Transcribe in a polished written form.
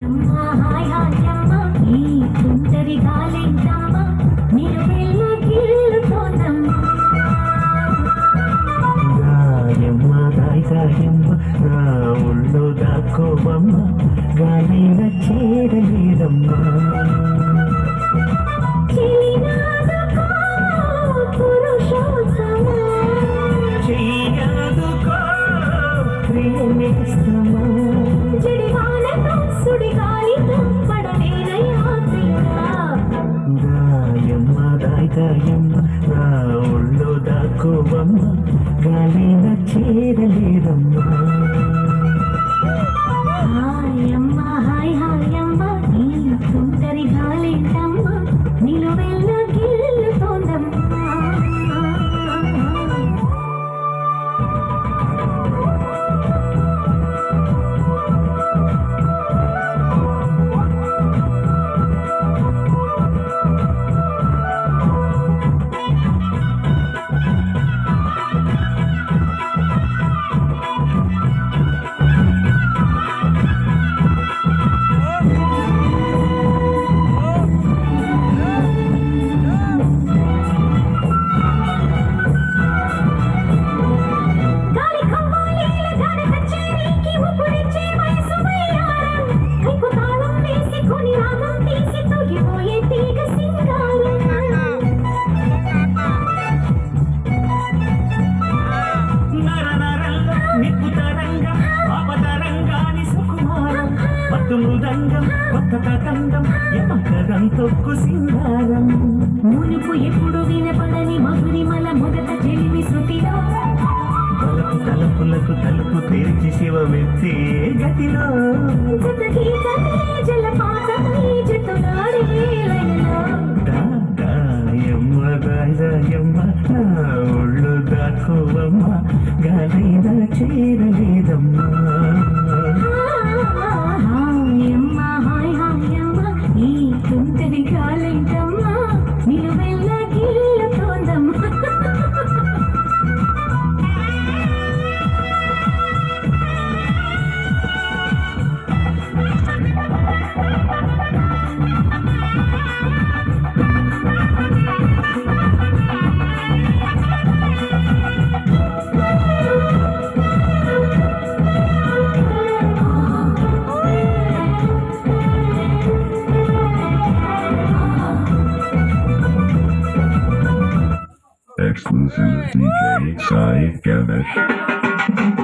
అమ్మా hi hi అమ్మ ఈ తుంటరి గాలింటమ్మ మీరు వెళ్ళగిల్లుతోందమ్మా గాయమ్మ గాయమ్మ నా ఒళ్ళో దాక్కోవమ్మ గాలిన చేరలేదమ్మా చెయ్యాదుకో ప్రియనేస్తమా గాయమ్మ గాయమ్మ నా ఒళ్ళో దాక్కోవమ్మ గాలిన చేరలేదమ్మా హాయ్ హాయ్ అమ్మ ఈ తుంటరి గాలింటమ్మ నీలో వెళ్ళగిల్లుతోందమ్మా మృదంగం కొత్త తతంగం యమకరం తొక్కు సింగారం మునుపు ఎప్పుడు వినపడని మధురిమల మొదట చెలిమి శృతిలో తలుపు తలుపులకు తలుపు తెరిచి శివమెత్తే గతిలో జలపాతమై జతులాడే లయలో గాయమ్మ గాయమ్మ నా ఒళ్ళు దాకోవమ్మ గాలైన చేరలేదమ్మా హాయ్ హాయ్ అమ్మ ఈ తుంటరి గాలింటమ్మ నీలో వెళ్ళగిల్లుతోందమ్మా Exclusive DJ Sai Ganesh.